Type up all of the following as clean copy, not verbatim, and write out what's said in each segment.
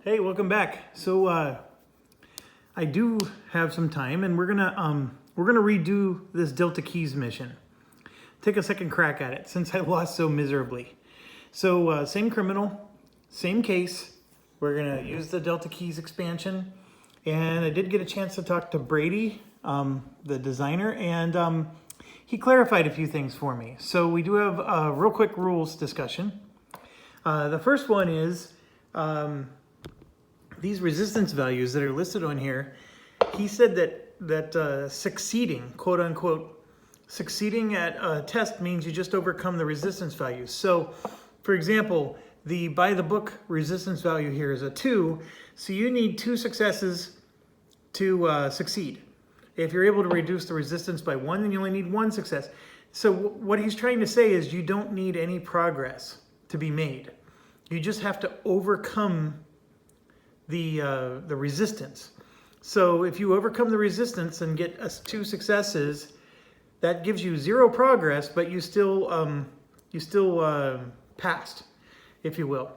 Hey, welcome back. So I do have some time, and we're gonna redo this Delta Keys mission. Take a second crack at it since I lost so miserably. So same criminal, same case. We're gonna use the Delta Keys expansion, and I did get a chance to talk to Brady, the designer, and he clarified a few things for me. So we do have a real quick rules discussion. The first one is these resistance values that are listed on here. He said that succeeding, quote unquote, succeeding at a test means you just overcome the resistance values. So, for example, the by the book resistance value here is a 2, so you need 2 successes to succeed. If you're able to reduce the resistance by 1, then you only need 1 success. So what he's trying to say is you don't need any progress to be made. You just have to overcome the resistance. So if you overcome the resistance and get 2 successes, that gives you 0 progress, but you still passed, if you will.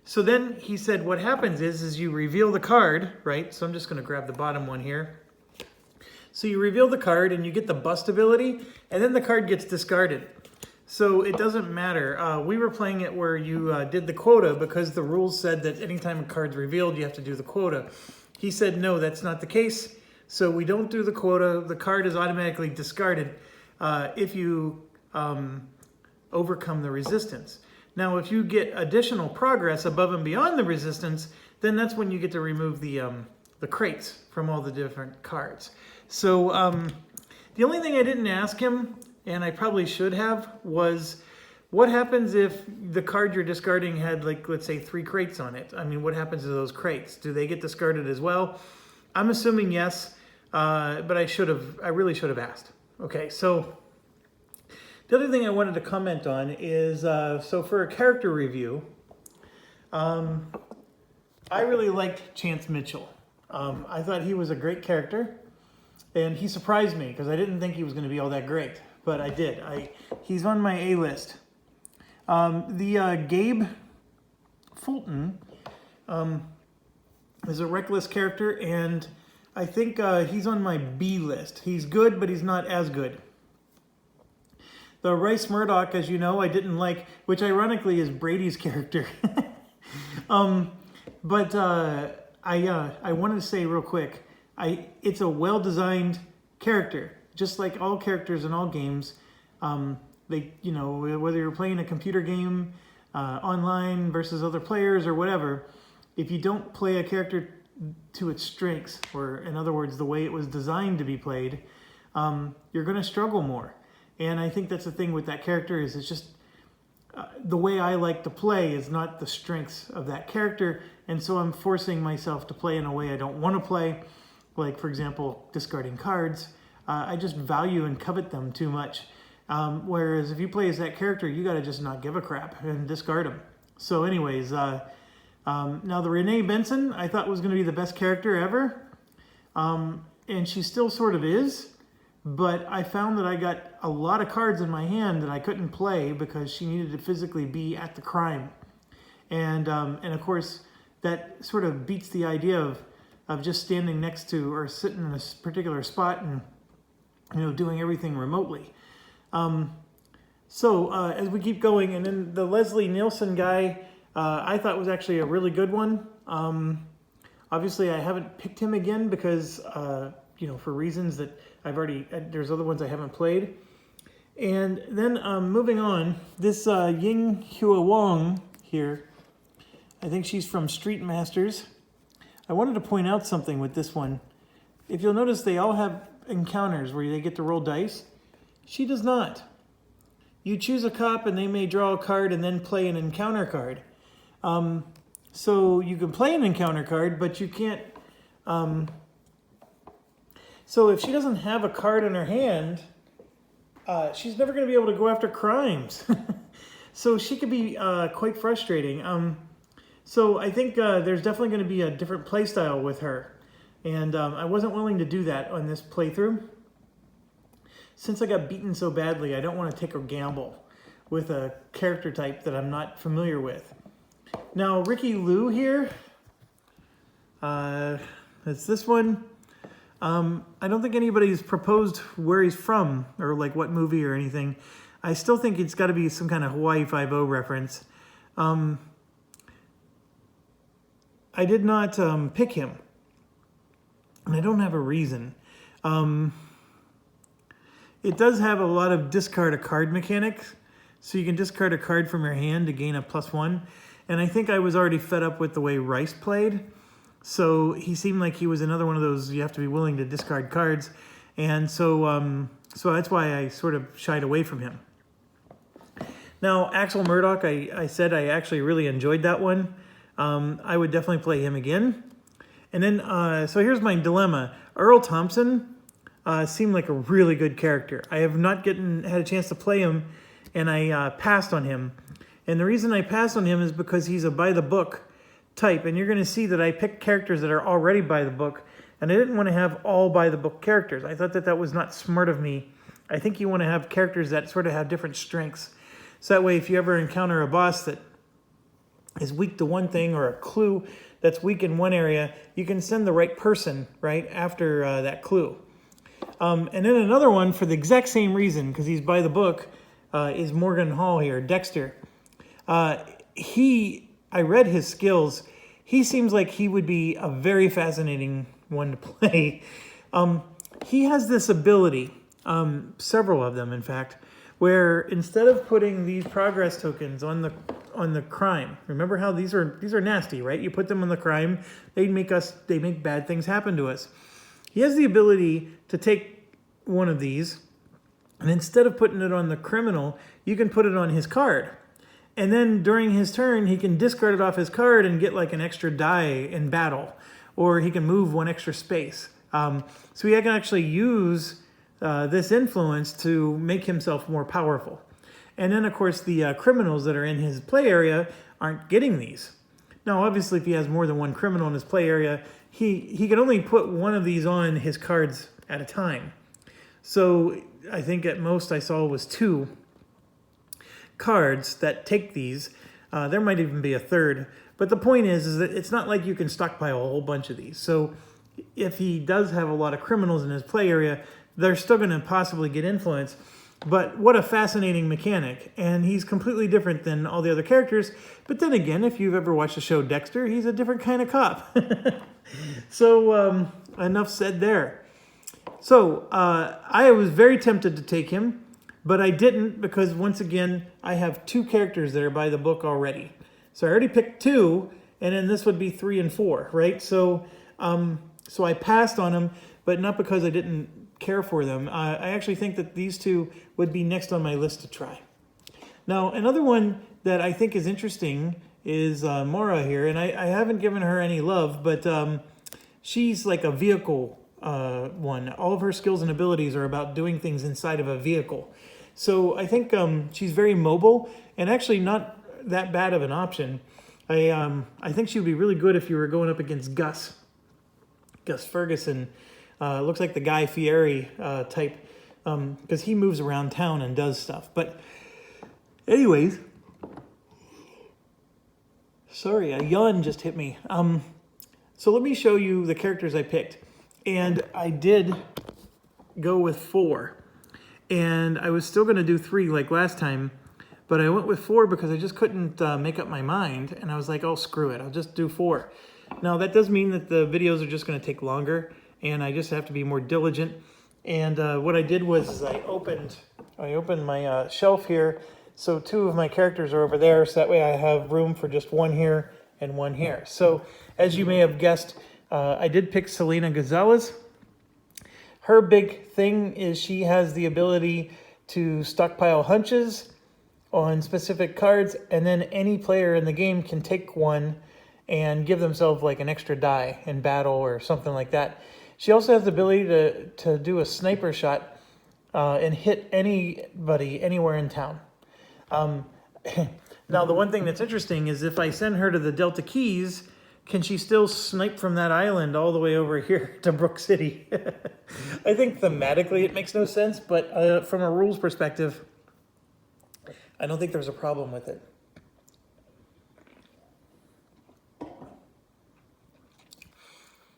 So then he said what happens is you reveal the card, right? So I'm just going to grab the bottom one here. So you reveal the card and you get the bust ability, and then the card gets discarded. So it doesn't matter. We were playing it where you did the quota because the rules said that anytime a card's revealed, you have to do the quota. He said, no, that's not the case. So we don't do the quota. The card is automatically discarded if you overcome the resistance. Now, if you get additional progress above and beyond the resistance, then that's when you get to remove the crates from all the different cards. So the only thing I didn't ask him, and I probably should have, was what happens if the card you're discarding had, like, let's say 3 crates on it? I mean, what happens to those crates? Do they get discarded as well? I'm assuming yes, but I really should have asked. Okay, so the other thing I wanted to comment on is, so for a character review, I really liked Chance Mitchell. I thought he was a great character, and he surprised me because I didn't think he was going to be all that great. But I did. He's on my A list. Gabe Fulton is a reckless character, and I think he's on my B list. He's good, but he's not as good. The Rice Murdoch, as you know, I didn't like, which ironically is Brady's character. But I wanted to say real quick, it's a well-designed character. Just like all characters in all games, whether you're playing a computer game online versus other players or whatever, if you don't play a character to its strengths, or in other words, the way it was designed to be played, you're going to struggle more. And I think that's the thing with that character is it's just the way I like to play is not the strengths of that character, and so I'm forcing myself to play in a way I don't want to play, like, for example, discarding cards. I just value and covet them too much. Whereas if you play as that character, you got to just not give a crap and discard them. So anyways, now the Renee Benson I thought was going to be the best character ever. And she still sort of is. But I found that I got a lot of cards in my hand that I couldn't play because she needed to physically be at the crime. And of course, that sort of beats the idea of just standing next to or sitting in a particular spot and doing everything remotely. So as we keep going, and then the Leslie Nielsen guy, I thought was actually a really good one. Obviously, I haven't picked him again because, for reasons that there's other ones I haven't played. And then moving on, this Ying Hua Wong here, I think she's from Street Masters. I wanted to point out something with this one. If you'll notice, they all have encounters where they get to roll dice. She does not. You choose a cop and they may draw a card and then play an encounter card. So you can play an encounter card, but you can't. So if she doesn't have a card in her hand, she's never going to be able to go after crimes. So she could be quite frustrating. So I think there's definitely going to be a different play style with her. And I wasn't willing to do that on this playthrough. Since I got beaten so badly, I don't want to take a gamble with a character type that I'm not familiar with. Now, Ricky Lou here, It's this one. I don't think anybody's proposed where he's from or like what movie or anything. I still think it's got to be some kind of Hawaii Five-0 reference. I did not pick him, and I don't have a reason. It does have a lot of discard a card mechanics, so you can discard a card from your hand to gain a +1. And I think I was already fed up with the way Rice played, so he seemed like he was another one of those you have to be willing to discard cards, and so that's why I sort of shied away from him. Now, Axel Murdoch, I said I actually really enjoyed that one. I would definitely play him again. And then, so here's my dilemma. Earl Thompson seemed like a really good character. I have not had a chance to play him, and I passed on him. And the reason I passed on him is because he's a by-the-book type, and you're going to see that I picked characters that are already by the book, and I didn't want to have all by-the-book characters. I thought that was not smart of me. I think you want to have characters that sort of have different strengths. So that way, if you ever encounter a boss that is weak to one thing or a clue that's weak in one area, you can send the right person right after that clue. And then another one for the exact same reason, because he's by the book, is Morgan Hall here, Dexter. I read his skills. He seems like he would be a very fascinating one to play. He has this ability, several of them in fact, where instead of putting these progress tokens on the crime, remember how these are nasty, right? You put them on the crime, they make bad things happen to us. He has the ability to take one of these, and instead of putting it on the criminal, you can put it on his card. And then during his turn, he can discard it off his card and get like an extra die in battle, or he can move one extra space. So he can actually use this influence to make himself more powerful. And then, of course, the criminals that are in his play area aren't getting these. Now, obviously, if he has more than one criminal in his play area, he can only put one of these on his cards at a time. So I think at most I saw was 2 cards that take these. There might even be a third. But the point is that it's not like you can stockpile a whole bunch of these. So if he does have a lot of criminals in his play area, they're still going to possibly get influence. But what a fascinating mechanic. And he's completely different than all the other characters. But then again, if you've ever watched the show Dexter, he's a different kind of cop. So enough said there. So I was very tempted to take him, but I didn't because, once again, I have 2 characters that are by the book already. So I already picked 2, and then this would be 3 and 4, right? So I passed on them, but not because I didn't care for them. I actually think that these 2 would be next on my list to try. Now, another one that I think is interesting is Mora here, and I haven't given her any love, but she's like a vehicle one. All of her skills and abilities are about doing things inside of a vehicle. So I think she's very mobile and actually not that bad of an option. I think she would be really good if you were going up against Gus Ferguson. Looks like the Guy Fieri type, because he moves around town and does stuff. But anyways, sorry, a yawn just hit me. So let me show you the characters I picked. And I did go with 4. And I was still going to do 3 like last time, but I went with 4 because I just couldn't make up my mind. And I was like, oh, screw it, I'll just do 4. Now, that does mean that the videos are just going to take longer, and I just have to be more diligent. And what I did was I opened my shelf here, so 2 of my characters are over there, so that way I have room for just 1 here and 1 here. So, as you may have guessed, I did pick Selena Gonzalez. Her big thing is she has the ability to stockpile hunches on specific cards, and then any player in the game can take one and give themselves like an extra die in battle or something like that. She also has the ability to do a sniper shot and hit anybody anywhere in town. Now, the one thing that's interesting is if I send her to the Delta Keys, can she still snipe from that island all the way over here to Brook City? I think thematically it makes no sense, but from a rules perspective, I don't think there's a problem with it.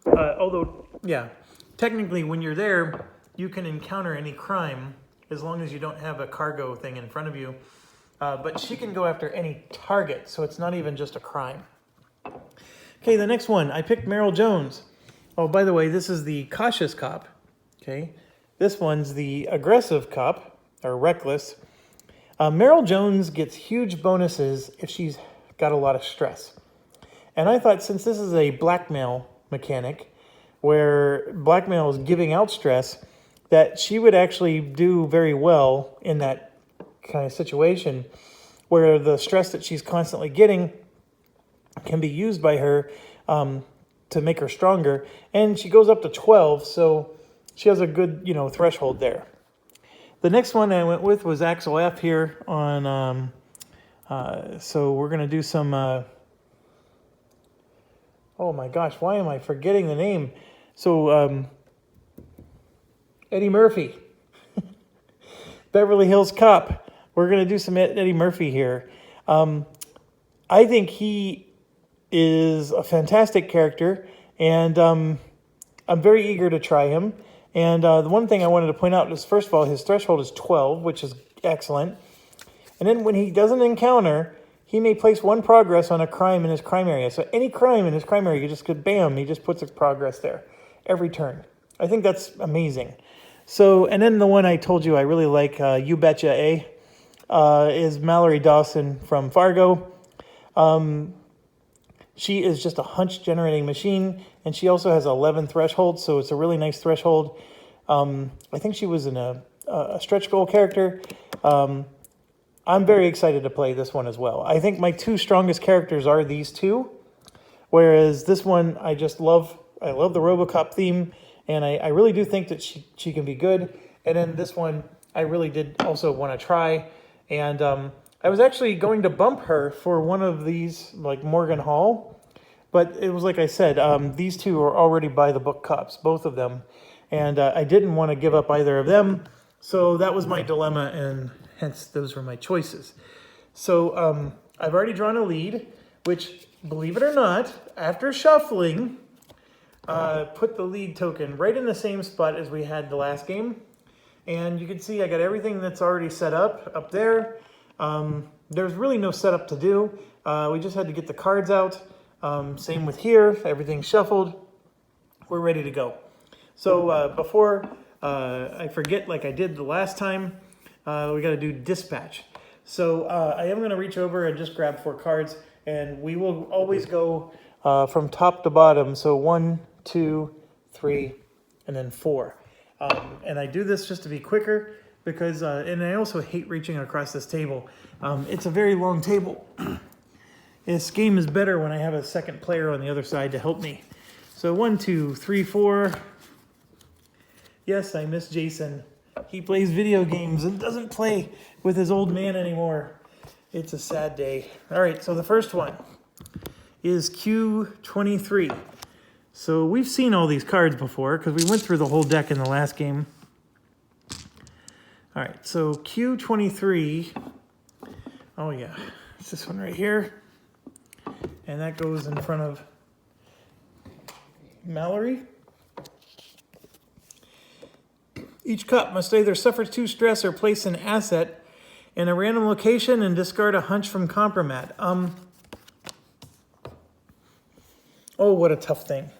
Although, yeah, technically when you're there, you can encounter any crime as long as you don't have a cargo thing in front of you. But she can go after any target, so it's not even just a crime. Okay, the next one, I picked Meryl Jones. Oh, by the way, this is the cautious cop. Okay, this one's the aggressive cop, or reckless. Meryl Jones gets huge bonuses if she's got a lot of stress. And I thought, since this is a blackmail mechanic, where blackmail is giving out stress, that she would actually do very well in that kind of situation, where the stress that she's constantly getting can be used by her to make her stronger. And she goes up to 12, so she has a good, threshold there. The next one I went with was Axel F here on, so we're going to do some, oh my gosh, why am I forgetting the name? So, Eddie Murphy, Beverly Hills Cop. We're going to do some Eddie Murphy here. I think he is a fantastic character, and I'm very eager to try him. And the one thing I wanted to point out is, first of all, his threshold is 12, which is excellent. And then when he doesn't encounter, he may place one progress on a crime in his crime area. So any crime in his crime area, you just could, bam, he just puts a progress there every turn. I think that's amazing. So, and then the one I told you I really like, You Betcha A, is Mallory Dawson from Fargo. She is just a hunch generating machine, and she also has 11 thresholds, so it's a really nice threshold. I think she was in a stretch goal character. I'm very excited to play this one as well. I think my two strongest characters are these two, whereas this one I love the RoboCop theme, and I really do think that she can be good. And then this one I really did also want to try, and I was actually going to bump her for one of these, like Morgan Hall, but it was like I said, these two are already by the book cops, both of them, and I didn't want to give up either of them, so that was my dilemma, and hence those were my choices. So I've already drawn a lead, which, believe it or not, after shuffling, put the lead token right in the same spot as we had the last game, and you can see I got everything that's already set up there. There's really no setup to do. We just had to get the cards out. Same with here, everything's shuffled. We're ready to go. So before I forget, like I did the last time, we got to do dispatch. So I am going to reach over and just grab 4 cards, and we will always go from top to bottom. So 1, 2, 3, and then 4. And I do this just to be quicker, because, and I also hate reaching across this table. It's a very long table. This game is better when I have a second player on the other side to help me. So 1, 2, 3, 4. Yes, I miss Jason. He plays video games and doesn't play with his old man anymore. It's a sad day. All right, so the first one is Q23. So we've seen all these cards before because we went through the whole deck in the last game. All right, so Q23, oh yeah, it's this one right here. And that goes in front of Mallory. Each cup must either suffer 2 stress or place an asset in a random location and discard a hunch from Compromat. Oh, what a tough thing.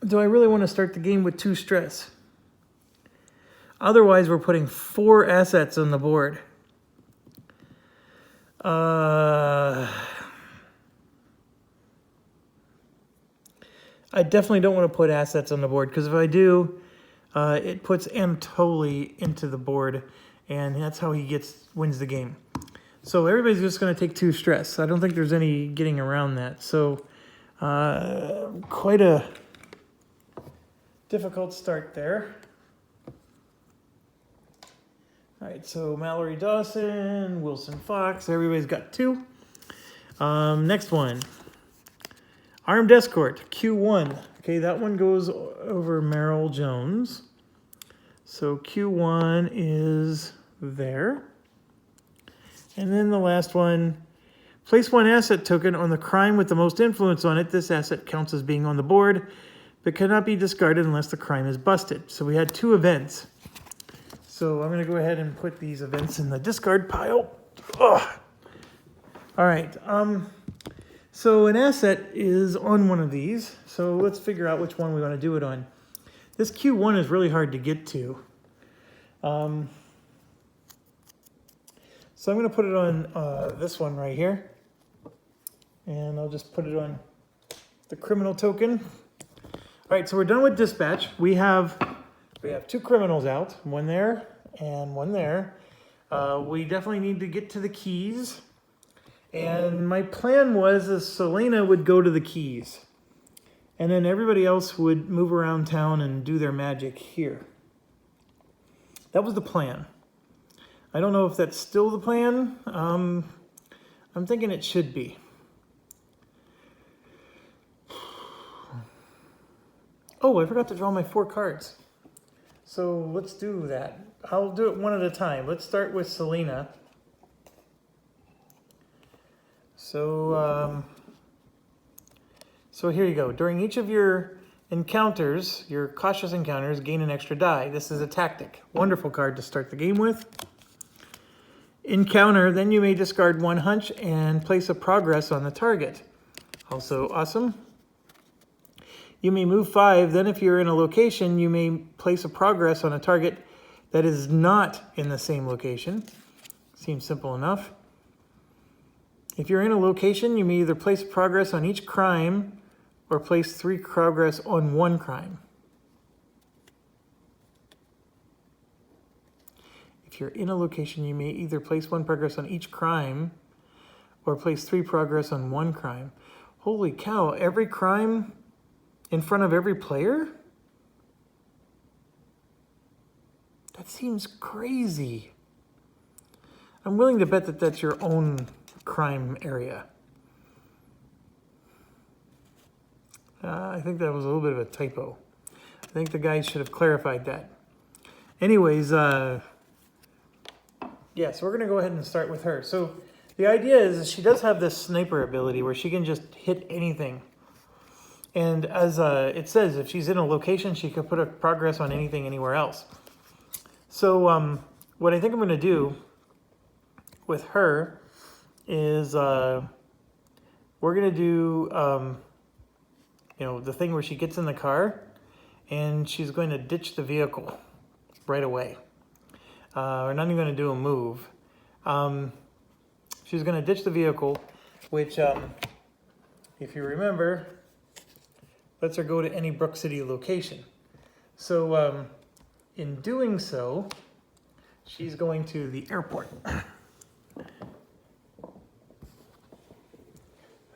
Do I really want to start the game with 2 stress? Otherwise, we're putting 4 assets on the board. I definitely don't want to put assets on the board, because if I do, it puts Anatoly into the board, and that's how he wins the game. So everybody's just going to take 2 stress. I don't think there's any getting around that. So quite a difficult start there. All right, so Mallory Dawson, Wilson Fox, everybody's got 2. Next one, Armed Escort, Q1. Okay, that one goes over Meryl Jones. So Q1 is there. And then the last one, place 1 asset token on the crime with the most influence on it. This asset counts as being on the board. but cannot be discarded unless the crime is busted. So we had 2 events. So I'm going to go ahead and put these events in the discard pile. Ugh. All right. So an asset is on one of these. So let's figure out which one we want to do it on. This Q1 is really hard to get to. So I'm going to put it on this one right here. And I'll just put it on the criminal token. All right, so we're done with dispatch. We have 2 criminals out, one there and one there. We definitely need to get to the keys. And my plan was Selena would go to the keys. And then everybody else would move around town and do their magic here. That was the plan. I don't know if that's still the plan. I'm thinking it should be. Oh, I forgot to draw my 4 cards. So let's do that. I'll do it one at a time. Let's start with Selena. So here you go. During each of your encounters, your cautious encounters, gain an extra die. This is a tactic. Wonderful card to start the game with. Encounter, then you may discard 1 hunch and place a progress on the target. Also awesome. You may move 5, then if you're in a location, you may place a progress on a target that is not in the same location. Seems simple enough. If you're in a location, you may either place progress on each crime or place 3 progress on 1 crime. If you're in a location, you may either place 1 progress on each crime or place 3 progress on 1 crime. Holy cow, every crime in front of every player? That seems crazy. I'm willing to bet that that's your own crime area. I think that was a little bit of a typo. I think the guy should have clarified that. Anyways, yeah, so we're going to go ahead and start with her. So the idea is she does have this sniper ability where she can just hit anything. And as it says, if she's in a location, she could put a progress on anything anywhere else. So what I think I'm going to do with her is we're going to do, the thing where she gets in the car and she's going to ditch the vehicle right away. We're not even going to do a move. She's going to ditch the vehicle, which, if you remember, lets her go to any Brook City location. So in doing so, she's going to the airport.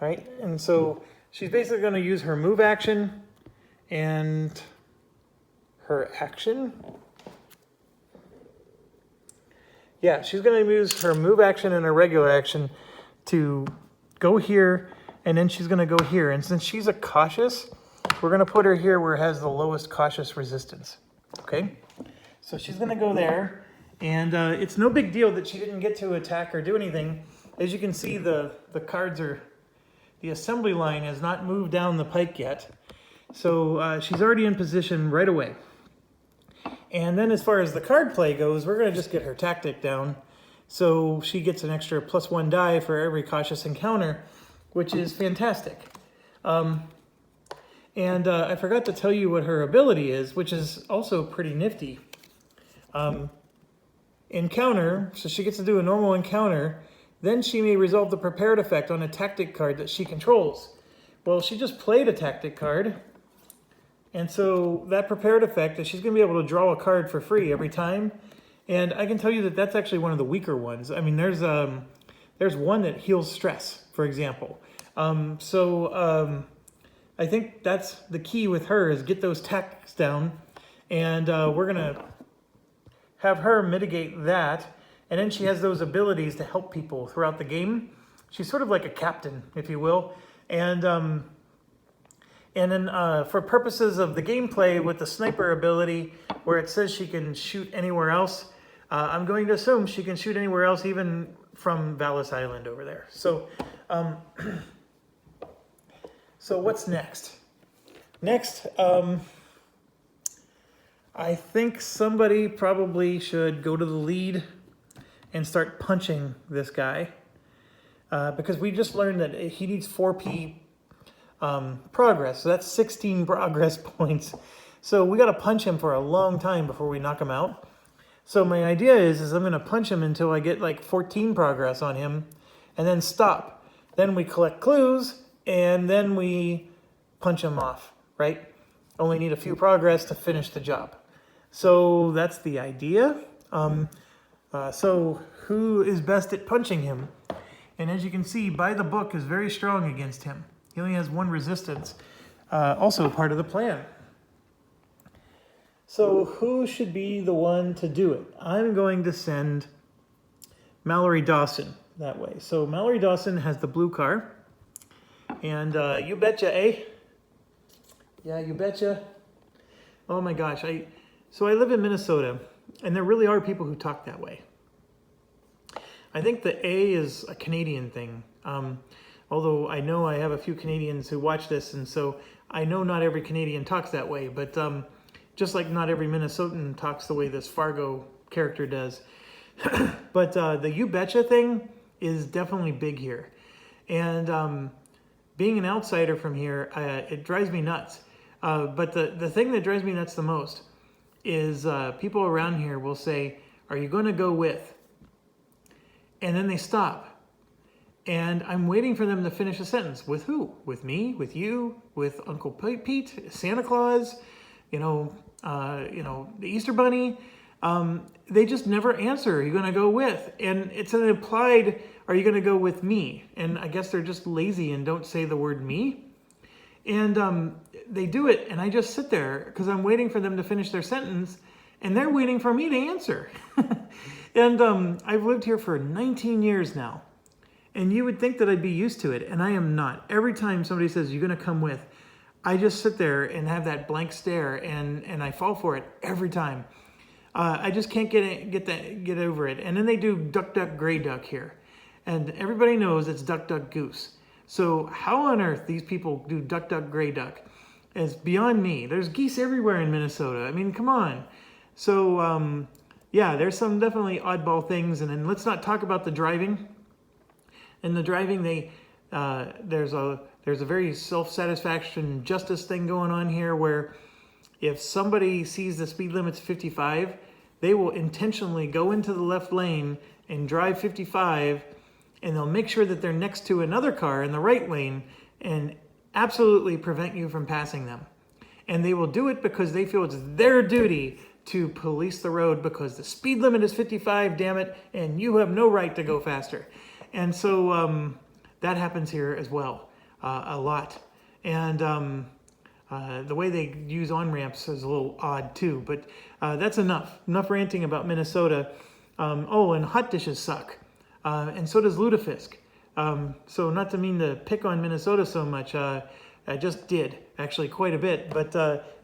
All right, and so she's basically going to use her move action and her action. Yeah, she's going to use her move action and her regular action to go here, and then she's going to go here. And since she's a cautious, we're going to put her here where it has the lowest cautious resistance. Okay? So she's going to go there, and it's no big deal that she didn't get to attack or do anything. As you can see, the cards are, the assembly line has not moved down the pike yet. So she's already in position right away. And then as far as the card play goes, we're going to just get her tactic down. So she gets an extra +1 die for every cautious encounter, which is fantastic. And I forgot to tell you what her ability is, which is also pretty nifty. Encounter, so she gets to do a normal encounter. Then she may resolve the prepared effect on a tactic card that she controls. Well, she just played a tactic card. And so that prepared effect is she's going to be able to draw a card for free every time. And I can tell you that that's actually one of the weaker ones. I mean, there's one that heals stress, for example. I think that's the key with her is get those tactics down. And we're going to have her mitigate that. And then she has those abilities to help people throughout the game. She's sort of like a captain, if you will. And then for purposes of the gameplay with the sniper ability, where it says she can shoot anywhere else, I'm going to assume she can shoot anywhere else, even from Valis Island over there. So, so what's next? Next, I think somebody probably should go to the lead and start punching this guy. Because we just learned that he needs 4p progress. So that's 16 progress points. So we got to punch him for a long time before we knock him out. So my idea is I'm going to punch him until I get like 14 progress on him and then stop. Then we collect clues and then we punch him off, right? Only need a few progress to finish the job. So that's the idea. So who is best at punching him? And as you can see, by the book is very strong against him. He only has 1 resistance. Also part of the plan. So who should be the one to do it? I'm going to send Mallory Dawson that way. So Mallory Dawson has the blue car. And you betcha, eh? Yeah, you betcha. Oh my gosh. So I live in Minnesota, and there really are people who talk that way. I think the A is a Canadian thing. Although I know I have a few Canadians who watch this, and so I know not every Canadian talks that way, but just like not every Minnesotan talks the way this Fargo character does. But the you betcha thing is definitely big here. And being an outsider from here, it drives me nuts. But the thing that drives me nuts the most is people around here will say, "Are you going to go with?" And then they stop. And I'm waiting for them to finish a sentence. With who? With me? With you? With Uncle Pete? Santa Claus? The Easter Bunny? They just never answer. Are you going to go with? And it's an implied, are you going to go with me? And I guess they're just lazy and don't say the word me. And they do it. And I just sit there because I'm waiting for them to finish their sentence. And they're waiting for me to answer. And I've lived here for 19 years now. And you would think that I'd be used to it. And I am not. Every time somebody says, "You're going to come with," I just sit there and have that blank stare. And I fall for it every time. I just can't get over it. And then they do duck, duck, gray duck here. And everybody knows it's duck, duck, goose. So how on earth these people do duck, duck, gray duck is beyond me. There's geese everywhere in Minnesota. I mean, come on. So, yeah, there's some definitely oddball things. And then let's not talk about the driving. In the driving, there's a very self-satisfaction justice thing going on here where if somebody sees the speed limit's 55, they will intentionally go into the left lane and drive 55, and they'll make sure that they're next to another car in the right lane and absolutely prevent you from passing them. And they will do it because they feel it's their duty to police the road because the speed limit is 55, damn it, and you have no right to go faster. And so that happens here as well, a lot. And the way they use on-ramps is a little odd too, but that's enough ranting about Minnesota. And hot dishes suck. And so does lutefisk. So not to mean to pick on Minnesota so much, I just did actually quite a bit, but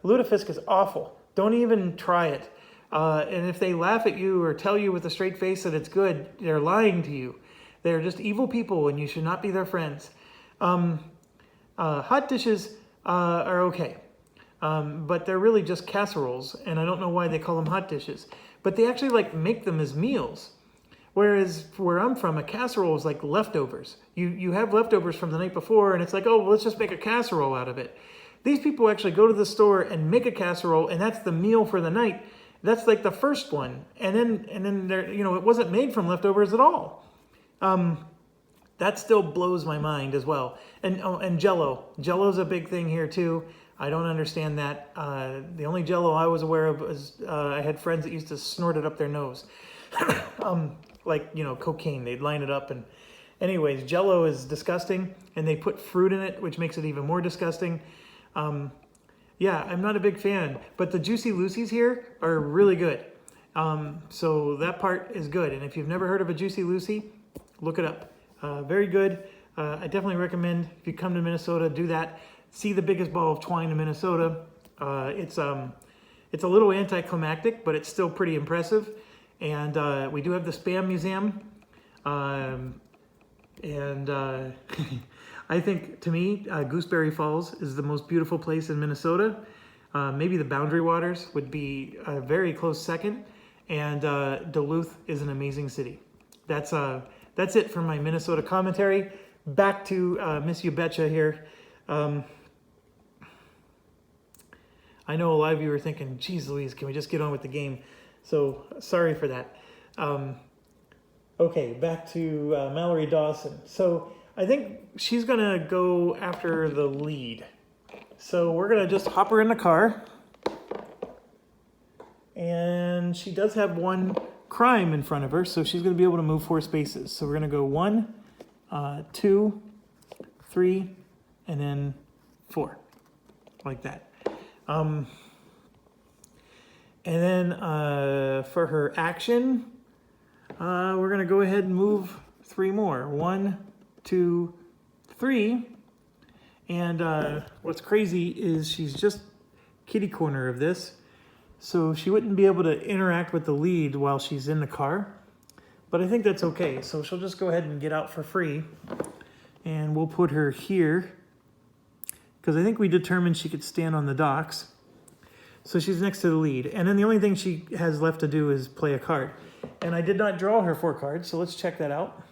lutefisk is awful. Don't even try it. And if they laugh at you or tell you with a straight face that it's good, they're lying to you. They're just evil people and you should not be their friends. Hot dishes are okay, but they're really just casseroles, and I don't know why they call them hot dishes. But they actually make them as meals. Whereas where I'm from, a casserole is like leftovers. You have leftovers from the night before, and it's like, oh, well, let's just make a casserole out of it. These people actually go to the store and make a casserole, and that's the meal for the night. That's like the first one, and then there, it wasn't made from leftovers at all. That still blows my mind as well. And Jell-O. Jell-O's a big thing here too. I don't understand that. The only Jell-O I was aware of was I had friends that used to snort it up their nose. Cocaine. They'd line it up. And anyways, Jell-O is disgusting. And they put fruit in it, which makes it even more disgusting. Yeah, I'm not a big fan. But the Juicy Lucy's here are really good. So that part is good. And if you've never heard of a Juicy Lucy, look it up. Very good. I definitely recommend if you come to Minnesota, do that. See the biggest ball of twine in Minnesota. It's a little anticlimactic, but it's still pretty impressive. And we do have the Spam Museum. I I think, to me, Gooseberry Falls is the most beautiful place in Minnesota. Maybe the Boundary Waters would be a very close second. And Duluth is an amazing city. That's it for my Minnesota commentary. Back to Miss You Betcha here. I know a lot of you are thinking, geez Louise, can we just get on with the game? So sorry for that. Okay, back to Mallory Dawson. So I think she's gonna go after the lead. So we're gonna just hop her in the car. And she does have one crime in front of her, so she's gonna be able to move 4 spaces. So we're gonna go 1, 2, 3, and then 4, like that. And then for her action, we're going to go ahead and move 3 more. 1, 2, 3. And what's crazy is she's just kitty corner of this. So she wouldn't be able to interact with the lead while she's in the car. But I think that's okay. So she'll just go ahead and get out for free. And we'll put her here, because I think we determined she could stand on the docks. So she's next to the lead. And then the only thing she has left to do is play a card. And I did not draw her 4 cards, so let's check that out.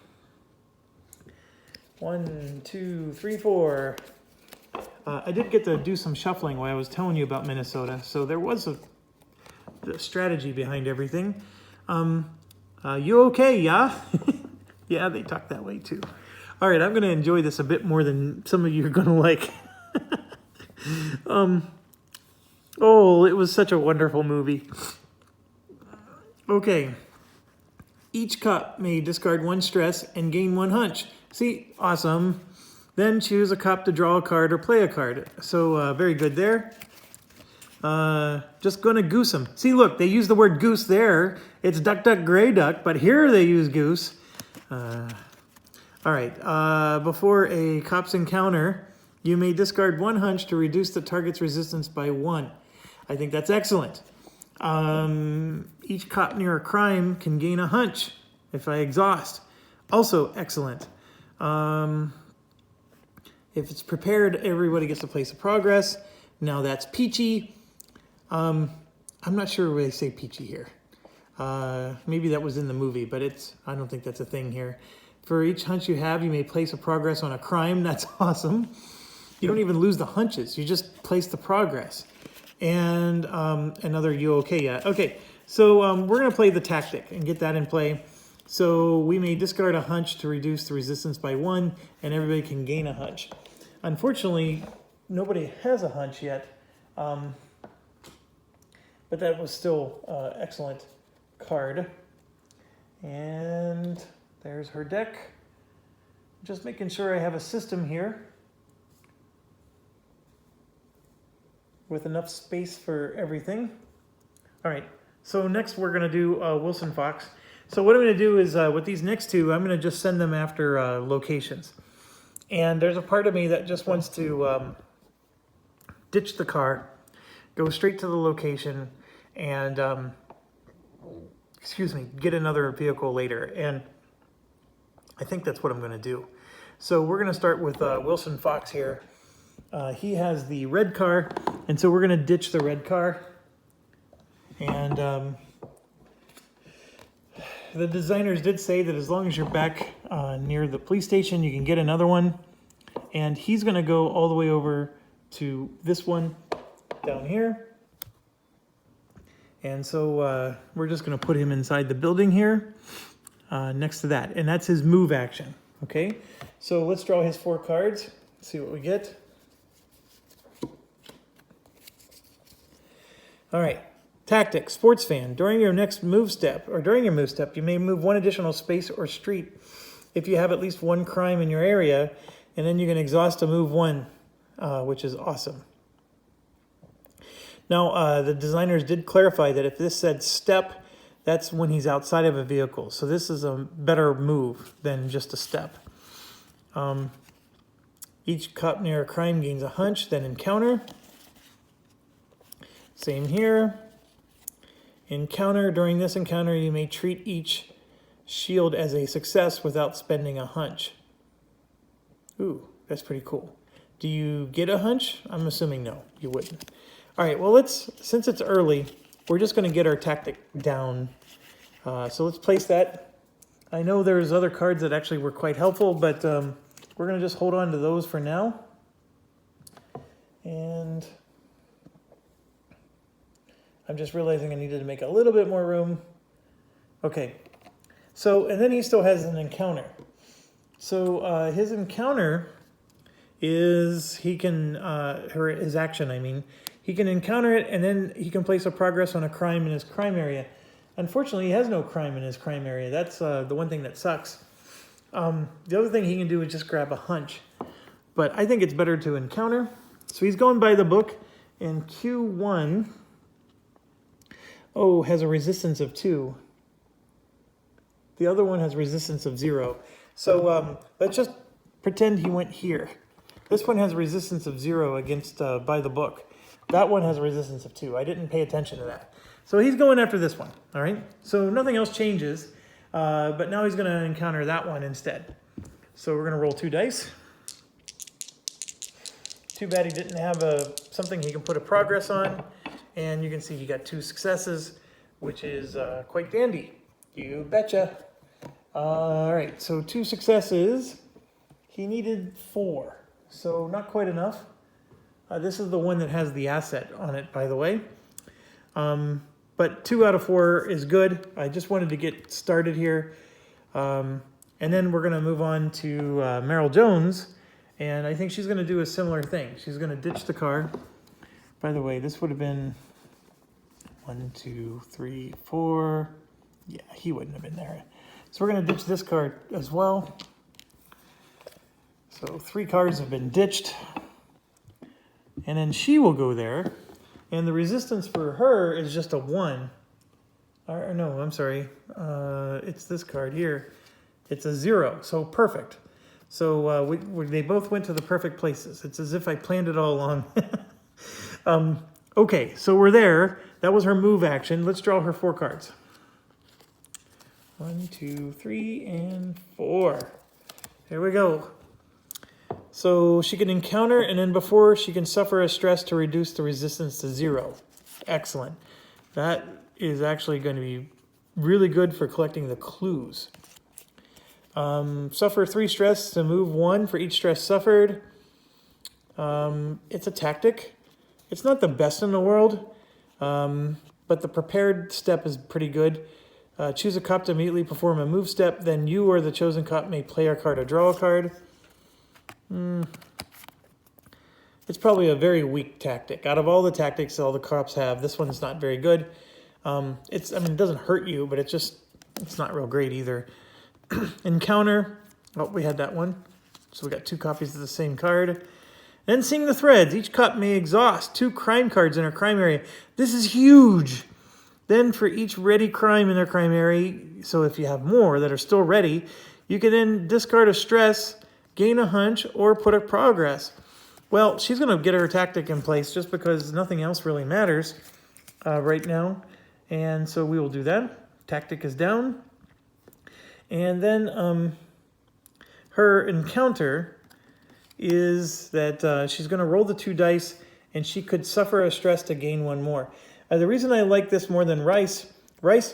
1, 2, 3, 4. I did get to do some shuffling while I was telling you about Minnesota, so there was a strategy behind everything. You okay, yeah? Yeah, they talk that way too. All right, I'm going to enjoy this a bit more than some of you are going to like. Oh, it was such a wonderful movie. Okay. Each cup may discard 1 stress and gain 1 hunch. See, awesome. Then choose a cup to draw a card or play a card. So very good there. Just gonna goose them. See, look, they use the word goose there. It's duck, duck, gray duck, but here they use goose. All right, before a cop's encounter, you may discard 1 hunch to reduce the target's resistance by 1. I think that's excellent. Each cop near a crime can gain a hunch if I exhaust. Also excellent. If it's prepared, everybody gets to place a progress. Now that's peachy. I'm not sure where they say peachy here. Maybe that was in the movie, but I don't think that's a thing here. For each hunch you have, you may place a progress on a crime. That's awesome. You don't even lose the hunches. You just place the progress. And another you okay yet? Okay, so we're going to play the tactic and get that in play. So we may discard a hunch to reduce the resistance by 1, and everybody can gain a hunch. Unfortunately, nobody has a hunch yet, but that was still excellent card. And there's her deck. Just making sure I have a system here with enough space for everything. All right, so next we're gonna do Wilson Fox. So what I'm gonna do is with these next 2, I'm gonna just send them after locations. And there's a part of me that just wants to ditch the car, go straight to the location, and get another vehicle later. And I think that's what I'm gonna do. So we're gonna start with Wilson Fox here. He has the red car, and so we're going to ditch the red car. And the designers did say that as long as you're back near the police station, you can get another one. And he's going to go all the way over to this one down here. And so we're just going to put him inside the building here next to that. And that's his move action. Okay, so let's draw his 4 cards, see what we get. All right, tactics, sports fan. During your move step, you may move 1 additional space or street if you have at least 1 crime in your area, and then you can exhaust to move 1, which is awesome. Now, the designers did clarify that if this said step, that's when he's outside of a vehicle. So this is a better move than just a step. Each cop near a crime gains a hunch, then encounter. Same here. Encounter. During this encounter, you may treat each shield as a success without spending a hunch. Ooh, That's pretty cool. Do you get a hunch? I'm assuming no, you wouldn't. All right, well, since it's early, we're just going to get our tactic down. So let's place that. I know there's other cards that actually were quite helpful, but we're going to just hold on to those for now. And I'm just realizing I needed to make a little bit more room. Okay, so, and then he still has an encounter. So his encounter is he can, his action, I mean, he can encounter it and then he can place a progress on a crime in his crime area. Unfortunately, he has no crime in his crime area. That's the one thing that sucks. The other thing he can do is just grab a hunch. But I think it's better to encounter. So he's going by the book, and Q1, has a resistance of 2. The other one has resistance of 0. So let's just pretend he went here. This one has a resistance of 0 against by the book. That one has a resistance of 2. I didn't pay attention to that. So he's going after this one, all right? So nothing else changes, but now he's going to encounter that one instead. So we're going to roll 2 dice. Too bad he didn't have something he can put a progress on. And you can see he got 2 successes, which is quite dandy. You betcha. All right, so 2 successes. He needed 4, so not quite enough. This is the one that has the asset on it, by the way. But 2 out of 4 is good. I just wanted to get started here. And then we're going to move on to Meryl Jones. And I think she's going to do a similar thing. She's going to ditch the car. By the way, this would have been 1, 2, 3, 4. Yeah, he wouldn't have been there. So we're going to ditch this card as well. So 3 cards have been ditched. And then she will go there. And the resistance for her is just a 1. Or no, I'm sorry. It's this card here. It's a 0, so perfect. So they both went to the perfect places. It's as if I planned it all along. Okay, so we're there. That was her move action. Let's draw her 4 cards. 1, 2, 3, and 4. There we go. So she can encounter, and then before she can suffer a stress to reduce the resistance to 0. Excellent. That is actually going to be really good for collecting the clues. Suffer 3 stress to move 1 for each stress suffered. It's a tactic. It's not the best in the world, but the prepared step is pretty good. Choose a cop to immediately perform a move step, then you or the chosen cop may play a card or draw a card. It's probably a very weak tactic. Out of all the tactics all the cops have, this one's not very good. It doesn't hurt you, but it's not real great either. Encounter. Oh, we had that one. So we got 2 copies of the same card. Then seeing the threads. Each cop may exhaust 2 crime cards in her crime area. This is huge. Then for each ready crime in their crime area, so if you have more that are still ready, you can then discard a stress, gain a hunch, or put a progress. Well, she's going to get her tactic in place just because nothing else really matters right now. And so we will do that. Tactic is down. And then her encounter is that she's going to roll the 2 dice, and she could suffer a stress to gain 1 more. The reason I like this more than Rice,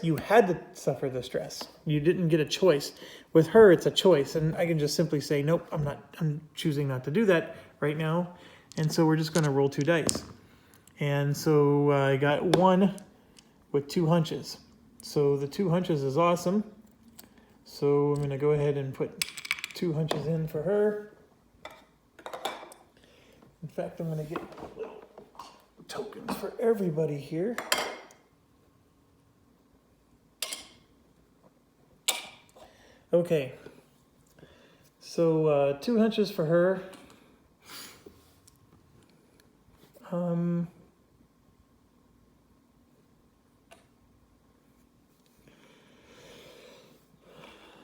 you had to suffer the stress. You didn't get a choice. With her, it's a choice, and I can just simply say, nope, I'm choosing not to do that right now. And so we're just going to roll 2 dice. And so I got 1 with 2 hunches. So the 2 hunches is awesome. So I'm going to go ahead and put 2 hunches in for her. In fact, I'm going to get little tokens for everybody here. Okay. So 2 hunches for her.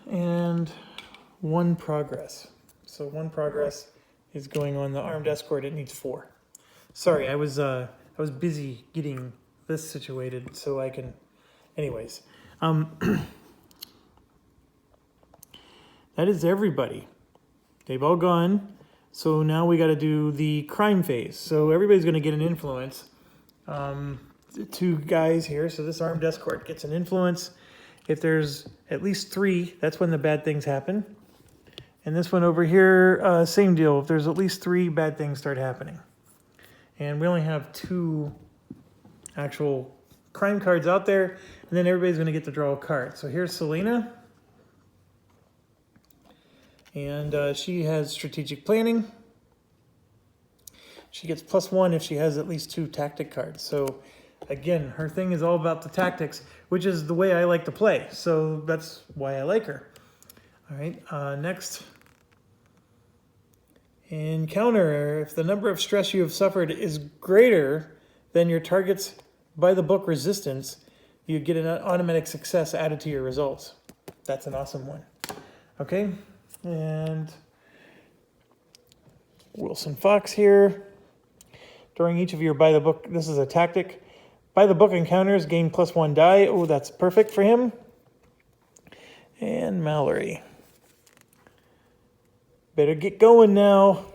And 1 progress. So 1 progress is going on the armed escort. It needs 4. Sorry, I was busy getting this situated so I can. Anyways, that is everybody. They've all gone. So now we got to do the crime phase. So everybody's going to get an influence. Two guys here. So this armed escort gets an influence. If there's at least 3, that's when the bad things happen. And this one over here, same deal. If there's at least 3, bad things start happening. And we only have 2 actual crime cards out there. And then everybody's going to get to draw a card. So here's Selena. And she has strategic planning. She gets +1 if she has at least 2 tactic cards. So again, her thing is all about the tactics, which is the way I like to play. So that's why I like her. All right, next. Encounter. If the number of stress you have suffered is greater than your target's by the book resistance, you get an automatic success added to your results. That's an awesome one. Okay, and Wilson Fox here. During each of your by the book, this is a tactic. By the book encounters gain +1 die. Oh, that's perfect for him. And Mallory. Better get going now.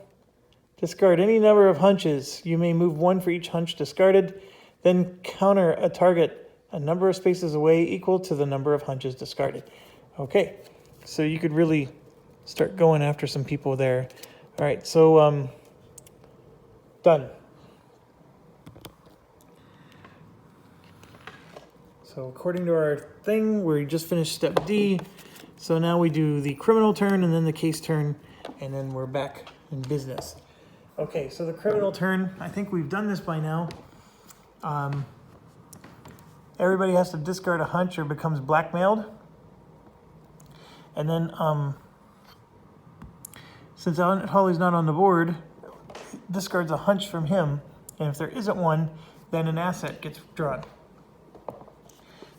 Discard any number of hunches. You may move 1 for each hunch discarded. Then counter a target a number of spaces away equal to the number of hunches discarded. Okay, so you could really start going after some people there. All right, so done. So according to our thing, we just finished step D. So now we do the criminal turn and then the case turn, and then we're back in business. Okay, so the criminal turn, I think we've done this by now. Everybody has to discard a hunch or becomes blackmailed. And then, since Holly's not on the board, discards a hunch from him. And if there isn't one, then an asset gets drawn.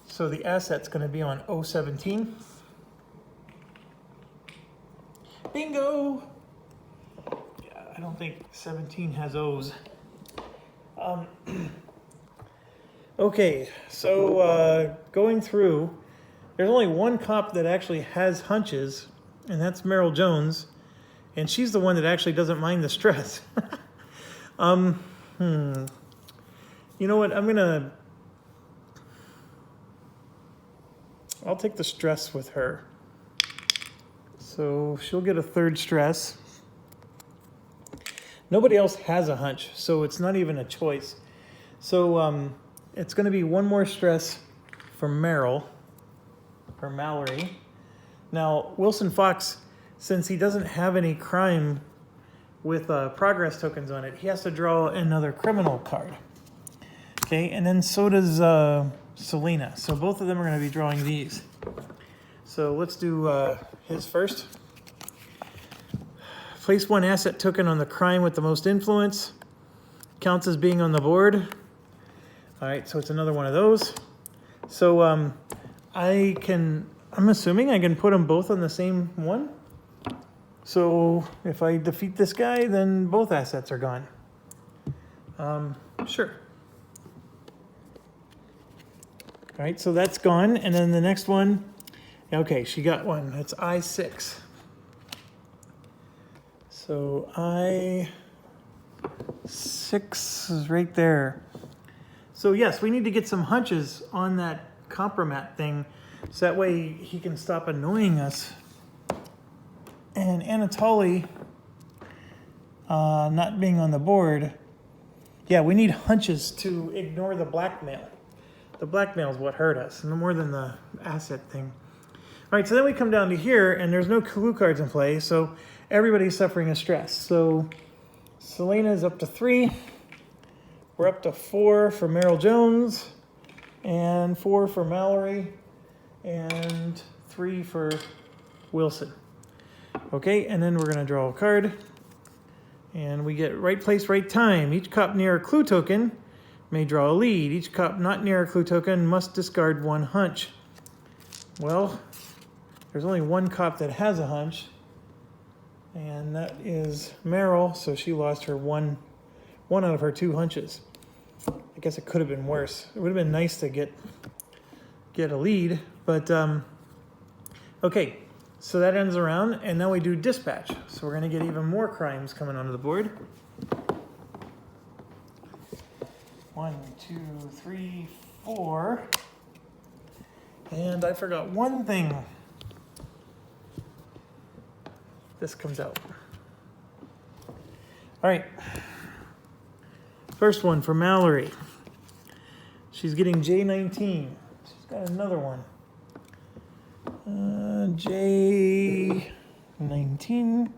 So the asset's going to be on 017. Bingo! Yeah, I don't think 17 has O's. Okay, so going through, there's only one cop that actually has hunches, and that's Meryl Jones, and she's the one that actually doesn't mind the stress. You know what, I'll take the stress with her. So she'll get a 3rd stress. Nobody else has a hunch, so it's not even a choice. So it's going to be 1 more stress for Meryl, for Mallory. Now, Wilson Fox, since he doesn't have any crime with progress tokens on it, he has to draw another criminal card. Okay, and then so does Selena. So both of them are going to be drawing these. So let's do his first. Place 1 asset token on the crime with the most influence. Counts as being on the board. All right, so it's another one of those. So I'm assuming I can put them both on the same one. So if I defeat this guy, then both assets are gone. Sure. All right, so that's gone. And then the next one, okay, she got one. It's I6. So I6 is right there. So yes, we need to get some hunches on that compromat thing, so that way he can stop annoying us. And Anatoly not being on the board, yeah, we need hunches to ignore the blackmail. The blackmail is what hurt us, no more than the asset thing. All right, so then we come down to here, and there's no clue cards in play, so everybody's suffering a stress. So Selena's up to 3. We're up to 4 for Meryl Jones, and 4 for Mallory, and 3 for Wilson. Okay, and then we're going to draw a card, and we get right place, right time. Each cop near a clue token may draw a lead. Each cop not near a clue token must discard 1 hunch. Well, there's only 1 cop that has a hunch, and that is Meryl, so she lost her one out of her 2 hunches. I guess it could have been worse. It would have been nice to get a lead, but okay. So that ends around, and now we do dispatch. So we're gonna get even more crimes coming onto the board. 1, 2, 3, 4. And I forgot one thing. This comes out. All right. First one for Mallory. She's getting J19. She's got another one. J19.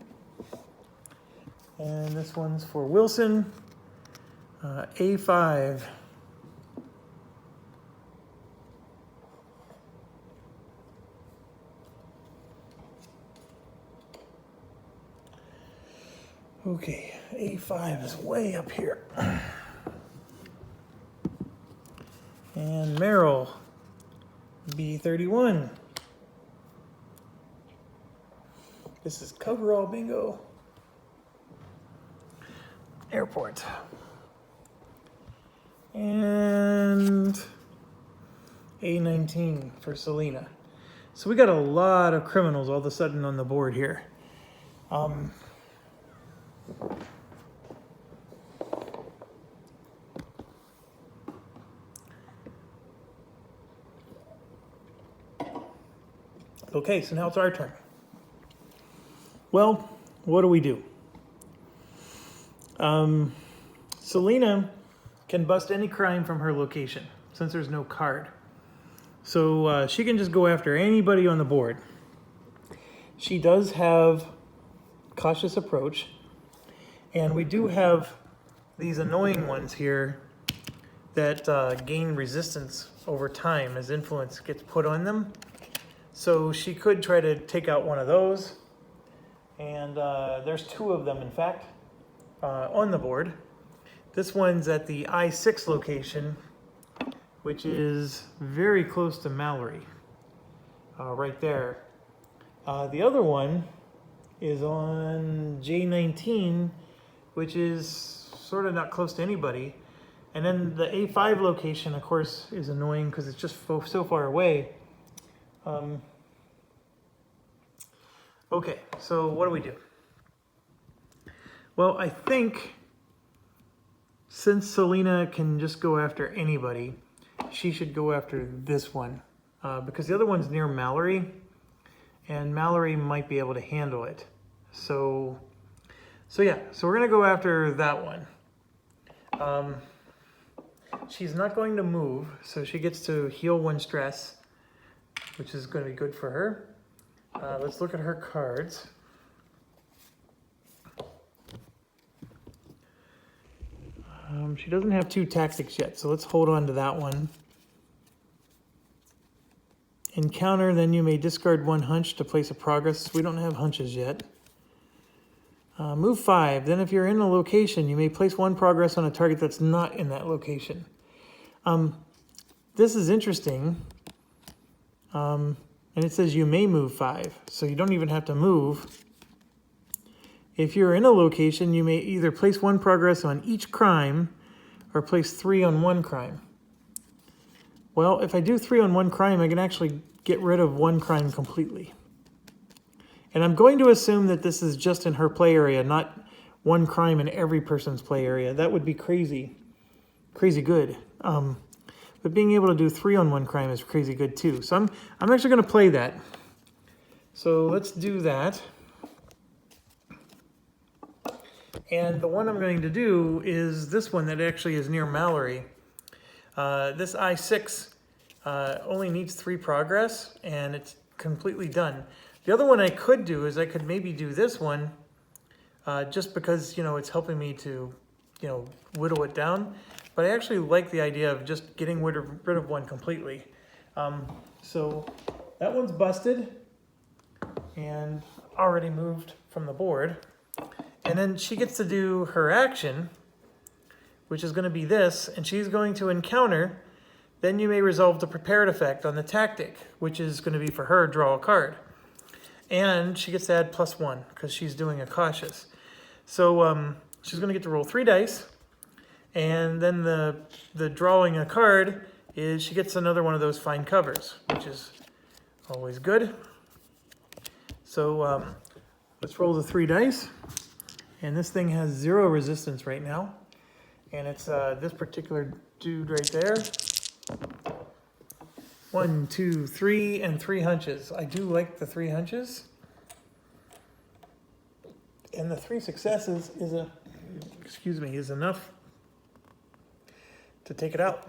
And this one's for Wilson. A5. Okay, A5 is way up here. And Merrill, B31. This is coverall bingo. Airport. And A19 for Selena. So we got a lot of criminals all of a sudden on the board here. Okay, so now it's our turn. Well, what do? Selena can bust any crime from her location since there's no card. So she can just go after anybody on the board. She does have cautious approach, and we do have these annoying ones here that gain resistance over time as influence gets put on them. So she could try to take out one of those, and there's 2 of them in fact on the board. This one's at the I6 location, which is very close to Mallory, right there. The other one is on J19, which is sort of not close to anybody. And then the A5 location, of course, is annoying because it's just so far away. Okay, so what do? Well, I think since Selena can just go after anybody, she should go after this one because the other one's near Mallory, and Mallory might be able to handle it. So yeah, so we're gonna go after that one. She's not going to move, so she gets to heal 1 stress, which is going to be good for her. Let's look at her cards. She doesn't have 2 tactics yet, so let's hold on to that one. Encounter, then you may discard 1 hunch to place a progress. We don't have hunches yet. Move 5, then if you're in a location, you may place 1 progress on a target that's not in that location. This is interesting. And it says you may move 5, so you don't even have to move. If you're in a location, you may either place 1 progress on each crime or place 3 on 1 crime. Well, if I do 3 on 1 crime, I can actually get rid of 1 crime completely. And I'm going to assume that this is just in her play area, not 1 crime in every person's play area. That would be crazy good. But being able to do 3 on 1 crime is crazy good too. So I'm actually going to play that. So let's do that. And the one I'm going to do is this one that actually is near Mallory. This I6 only needs 3 progress, and it's completely done. The other one I could do is I could maybe do this one just because, it's helping me to, whittle it down. But I actually like the idea of just getting rid of 1 completely. So that one's busted and already moved from the board. And then she gets to do her action, which is going to be this, and she's going to encounter. Then you may resolve the prepared effect on the tactic, which is going to be for her, draw a card. And she gets to add +1 because she's doing a cautious. So she's going to get to roll 3 dice. And then the drawing a card is she gets another one of those fine covers, which is always good. So let's roll the 3 dice. And this thing has 0 resistance right now. And it's this particular dude right there. 1, 2, 3, and 3 hunches. I do like the 3 hunches. And the 3 successes is enough to take it out.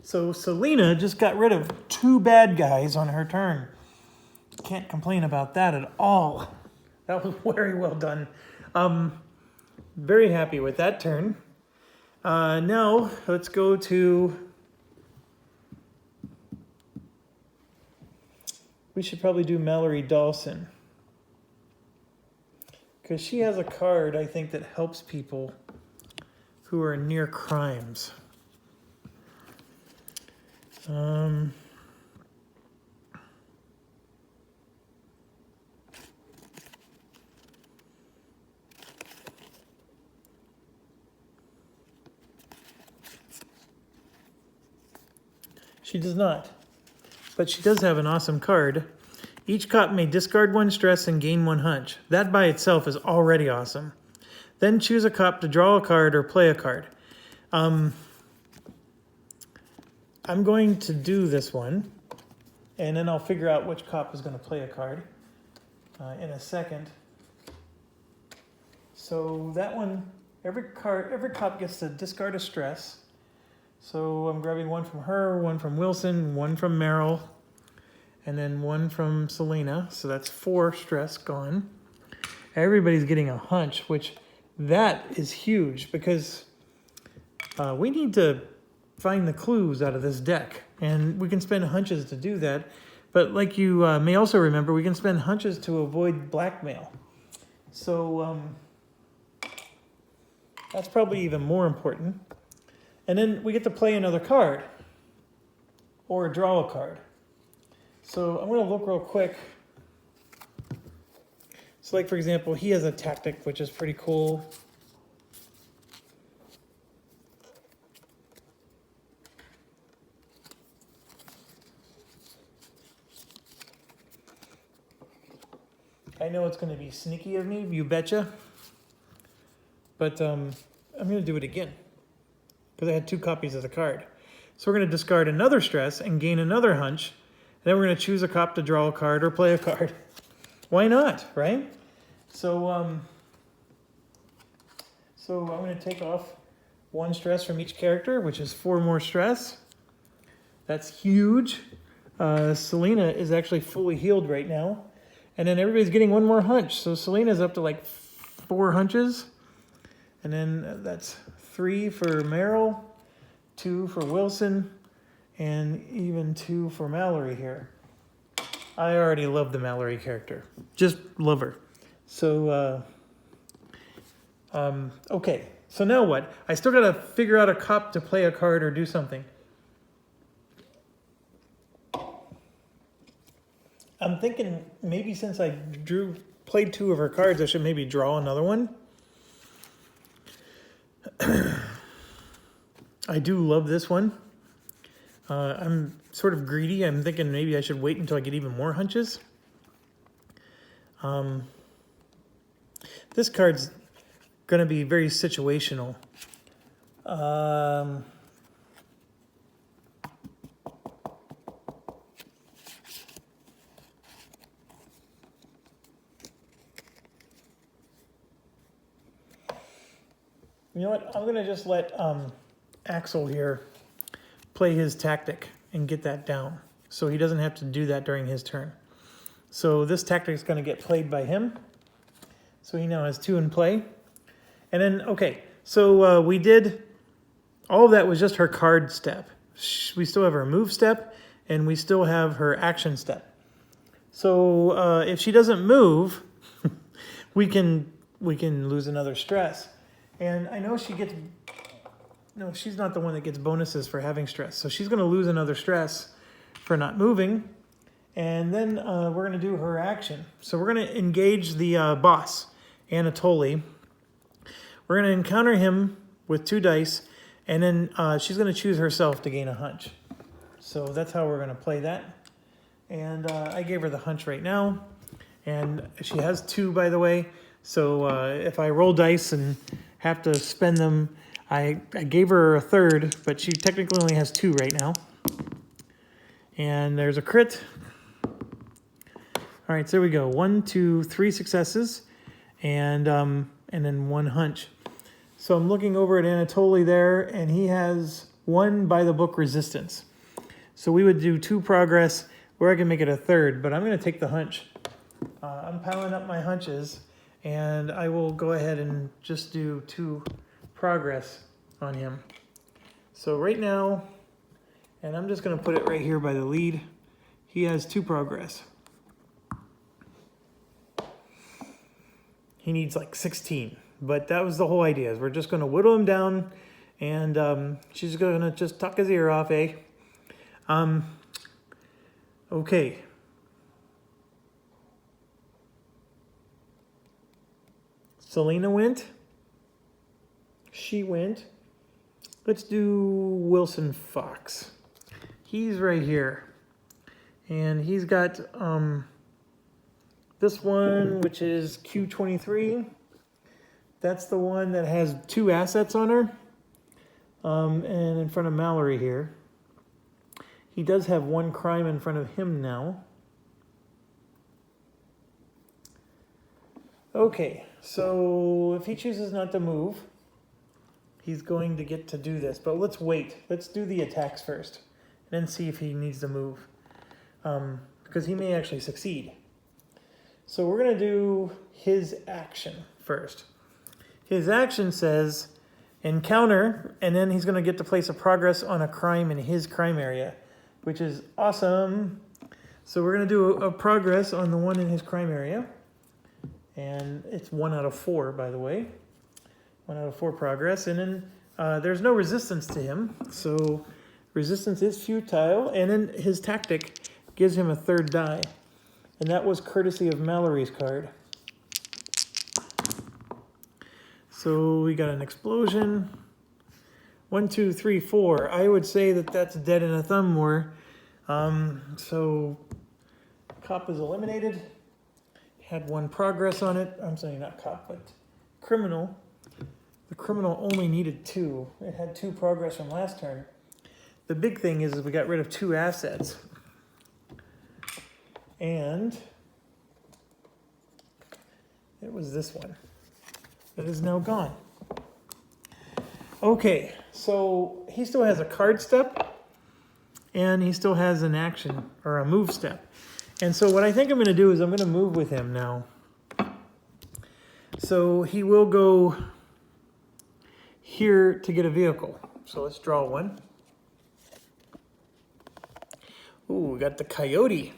So Selena just got rid of 2 bad guys on her turn. Can't complain about that at all. That was very well done. Very happy with that turn. Now let's go to... We should probably do Mallory Dawson. Because she has a card, I think, that helps people who are near crimes. She does not. But she does have an awesome card. Each cop may discard 1 stress and gain 1 hunch. That by itself is already awesome. Then choose a cop to draw a card or play a card. I'm going to do this one, and then I'll figure out which cop is going to play a card in a second. So that one, every cop gets to discard a stress. So I'm grabbing 1 from her, 1 from Wilson, 1 from Merrill, and then 1 from Selena. So that's 4 stress gone. Everybody's getting a hunch, which that is huge because we need to find the clues out of this deck. And we can spend hunches to do that. But like you may also remember, we can spend hunches to avoid blackmail. So that's probably even more important. And then we get to play another card or draw a card. So I'm going to look real quick. So like, for example, he has a tactic, which is pretty cool. I know it's going to be sneaky of me, you betcha. But I'm going to do it again because I had 2 copies of the card. So we're going to discard another stress and gain another hunch. And then we're going to choose a cop to draw a card or play a card. Why not, right? So I'm going to take off 1 stress from each character, which is 4 more stress. That's huge. Selena is actually fully healed right now. And then everybody's getting 1 more hunch. So Selena's up to like 4 hunches. And then that's 3 for Merrill, 2 for Wilson, and even 2 for Mallory here. I already love the Mallory character. Just love her. So, okay. So now what? I still got to figure out a cop to play a card or do something. I'm thinking maybe since I played 2 of her cards, I should maybe draw another one. I do love this one. I'm sort of greedy. I'm thinking maybe I should wait until I get even more hunches. This card's going to be very situational. You know what? I'm going to just let Axel here play his tactic and get that down. So he doesn't have to do that during his turn. So this tactic is going to get played by him. So he now has 2 in play. And then, okay, so we did, all of that was just her card step. We still have her move step, and we still have her action step. So if she doesn't move, we can lose another stress. And I know she gets, no, she's not the one that gets bonuses for having stress. So she's going to lose another stress for not moving. And then we're going to do her action. So we're going to engage the boss, Anatoly. We're going to encounter him with 2 dice. And then she's going to choose herself to gain a hunch. So that's how we're going to play that. And I gave her the hunch right now. And she has 2, by the way. So if I roll dice and have to spend them, I gave her a 3rd, but she technically only has 2 right now. And there's a crit. All right, so there we go. 1, 2, 3 successes, and then 1 hunch. So I'm looking over at Anatoly there, and he has 1 by the book resistance. So we would do 2 progress, where I can make it a 3rd, but I'm going to take the hunch. I'm piling up my hunches, and I will go ahead and just do 2 progress on him. So right now, and I'm just going to put it right here by the lead, he has 2 progress. He needs like 16, but that was the whole idea. Is we're just going to whittle him down, and she's going to just tuck his ear off, eh? Okay. Selena went. She went. Let's do Wilson Fox. He's right here, and he's got this one, which is Q23. That's the one that has 2 assets on her. And in front of Mallory here. He does have 1 crime in front of him now. Okay, so if he chooses not to move, he's going to get to do this. But let's wait. Let's do the attacks first, and then see if he needs to move. Because he may actually succeed. So we're going to do his action first. His action says encounter, and then he's going to get to place a progress on a crime in his crime area, which is awesome. So we're going to do a progress on the one in his crime area. And it's 1 out of 4, by the way. 1 out of 4 progress. And then there's no resistance to him. So resistance is futile. And then his tactic gives him a 3rd die. And that was courtesy of Mallory's card. So we got an explosion. 1, 2, 3, 4. I would say that that's dead in a thumb war. So cop is eliminated. Had 1 progress on it. I'm saying not cop, but criminal. The criminal only needed 2. It had 2 progress from last turn. The big thing is we got rid of 2 assets. And it was this one that is now gone. Okay, so he still has a card step, and he still has an action or a move step. And so what I think I'm going to do is I'm going to move with him now. So he will go here to get a vehicle. So let's draw one. Ooh, we got the coyote.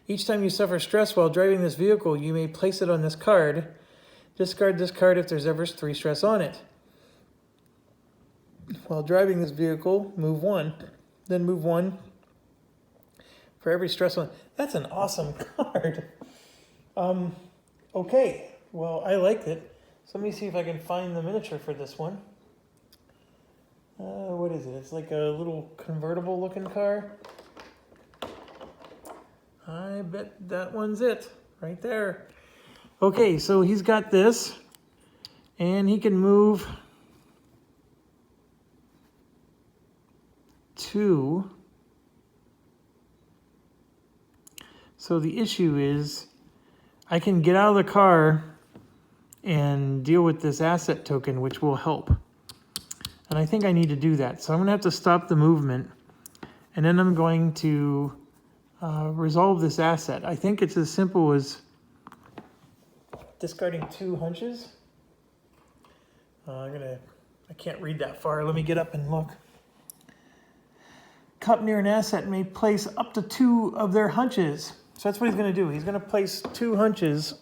Each time you suffer stress while driving this vehicle, you may place it on this card. Discard this card if there's ever 3 stress on it. While driving this vehicle, move 1. Then move 1 for every stress on. That's an awesome card. Okay, well, I liked it. So let me see if I can find the miniature for this one. What is it? It's like a little convertible looking car. I bet that one's it, right there. Okay, so he's got this, and he can move 2. So the issue is, I can get out of the car and deal with this asset token, which will help. And I think I need to do that. So I'm going to have to stop the movement, and then I'm going to resolve this asset. I think it's as simple as discarding 2 hunches. I can't read that far. Let me get up and look. Cup near an asset may place up to 2 of their hunches. So that's what he's going to do. He's going to place 2 hunches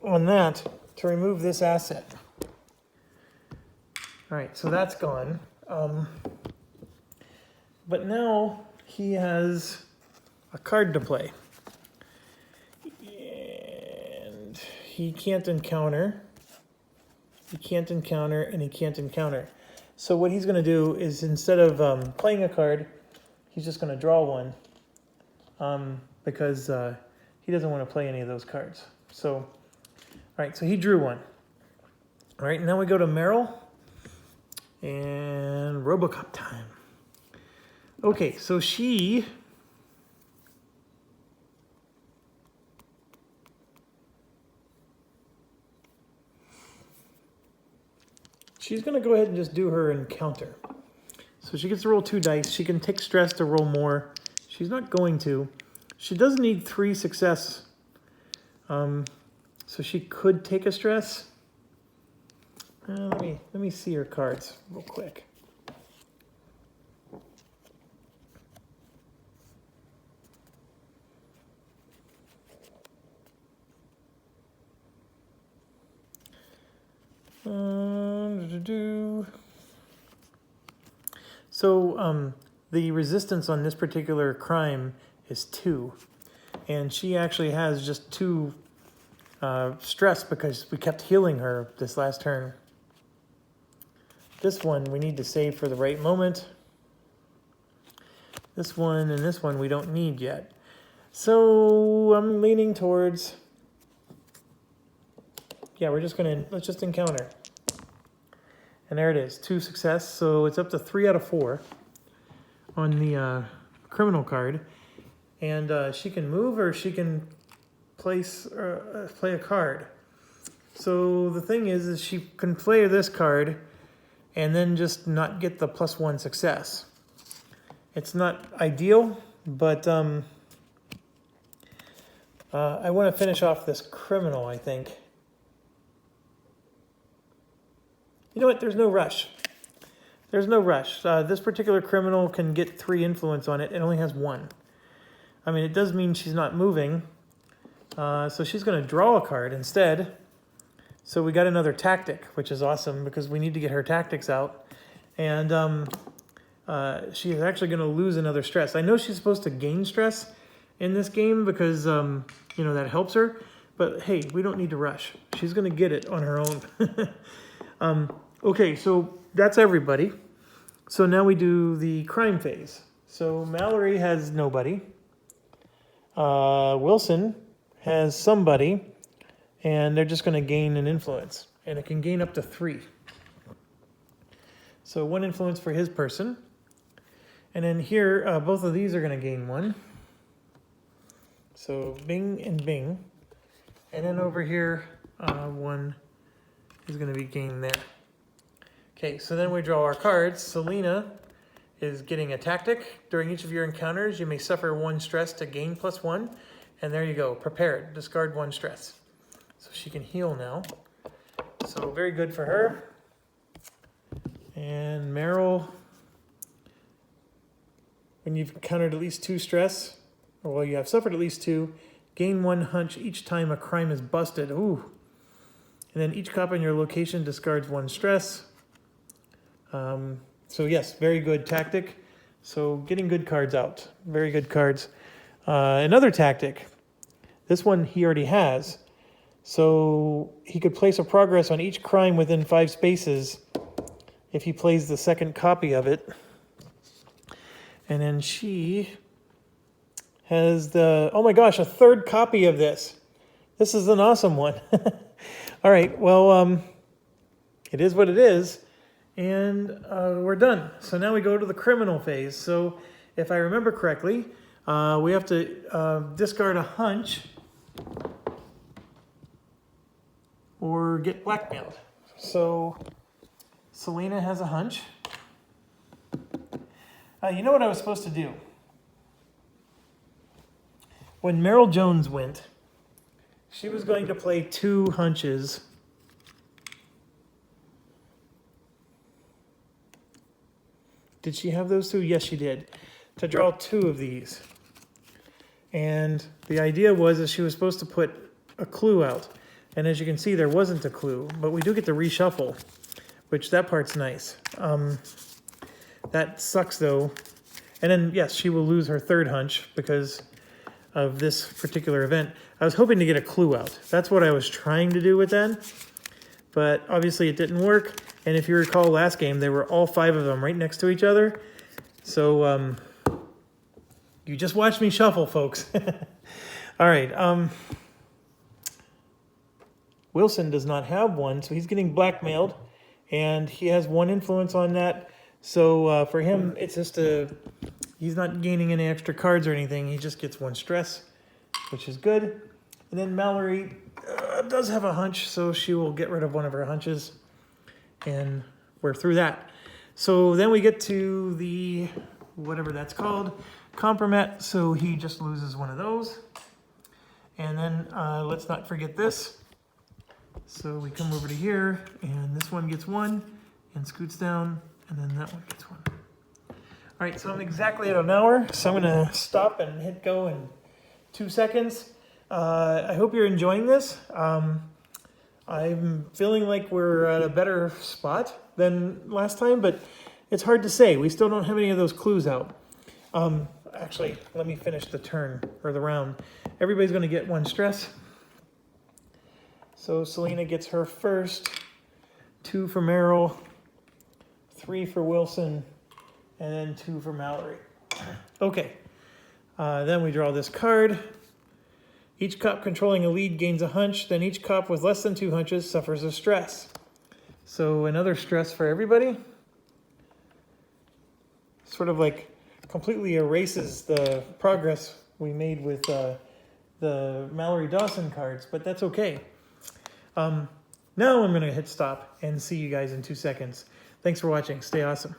on that to remove this asset. All right, so that's gone. But now he has a card to play. And he can't encounter. He can't encounter, and he can't encounter. So what he's going to do is, instead of playing a card, he's just going to draw one. because he doesn't want to play any of those cards. So, all right, so he drew one. All right, now we go to Meryl and Robocop time. Okay, so she's going to go ahead and just do her encounter. So she gets to roll 2 dice. She can take stress to roll more. She's not going to. She does need 3 success. So she could take a stress. Let me see her cards real quick. So the resistance on this particular crime is 2, and she actually has just 2 stress because we kept healing her this last turn. This one we need to save for the right moment. This one and this one we don't need yet. So I'm leaning towards, yeah, let's just encounter. And there it is, 2 success. So it's up to 3 out of 4 on the criminal card. And she can move or she can play a card. So the thing is she can play this card and then just not get the +1 success. It's not ideal, but I want to finish off this criminal, I think. You know what? There's no rush. There's no rush. This particular criminal can get 3 influence on it. It only has 1. I mean, it does mean she's not moving. So she's going to draw a card instead. So we got another tactic, which is awesome because we need to get her tactics out. And she is actually going to lose another stress. I know she's supposed to gain stress in this game because, you know, that helps her. But hey, we don't need to rush. She's going to get it on her own. Okay, so that's everybody. So now we do the crime phase. So Mallory has nobody. Wilson has somebody. And they're just going to gain an influence. And it can gain up to 3. So 1 influence for his person. And then here, both of these are going to gain 1. So Bing and Bing. And then over here, 1 is going to be gained there. Okay, so then we draw our cards. Selena is getting a tactic. During each of your encounters, you may suffer 1 stress to gain +1. And there you go. Prepared. Discard 1 stress. So she can heal now. So very good for her. And Meryl, when you've encountered at least 2 stress, or well, you have suffered at least 2, gain 1 hunch each time a crime is busted. Ooh. And then each cop in your location discards 1 stress. So yes, very good tactic. So getting good cards out. Very good cards. Another tactic. This one he already has. So he could place a progress on each crime within 5 spaces if he plays the second copy of it. And then she has oh my gosh, a 3rd copy of this. This is an awesome one. All right, well, it is what it is. And we're done. So now we go to the criminal phase. So if I remember correctly, we have to discard a hunch or get blackmailed. So Selena has a hunch. You know what I was supposed to do? When Meryl Jones went, she was going to play 2 hunches. Did she have those 2? Yes, she did. To draw 2 of these. And the idea was that she was supposed to put a clue out. And as you can see, there wasn't a clue, but we do get to reshuffle, which that part's nice. That sucks though. And then, yes, she will lose her 3rd hunch because of this particular event. I was hoping to get a clue out. That's what I was trying to do with that. But obviously it didn't work. And if you recall last game, they were all 5 of them right next to each other. So You just watched me shuffle, folks. All right. Wilson does not have one, so he's getting blackmailed, and he has one influence on that. So for him, it's just he's not gaining any extra cards or anything. He just gets one stress, which is good. And then Mallory does have a hunch, so she will get rid of one of her hunches, and we're through that. So then we get to the, whatever that's called, compromat, so he just loses one of those. And then let's not forget this. So we come over to here, and this one gets one, and scoots down, and then that one gets one. All right, so I'm exactly at an hour, so I'm gonna stop and hit go in 2 seconds. I hope you're enjoying this. I'm feeling like we're at a better spot than last time, but it's hard to say. We still don't have any of those clues out. Actually, let me finish the turn, or the round. Everybody's going to get one stress. So Selena gets her first, 2 for Merrill, 3 for Wilson, and then 2 for Mallory. Okay, then we draw this card. Each cop controlling a lead gains a hunch, then each cop with less than 2 hunches suffers a stress. So another stress for everybody. Sort of like completely erases the progress we made with the Mallory Dawson cards, but that's okay. Now I'm going to hit stop and see you guys in 2 seconds. Thanks for watching. Stay awesome.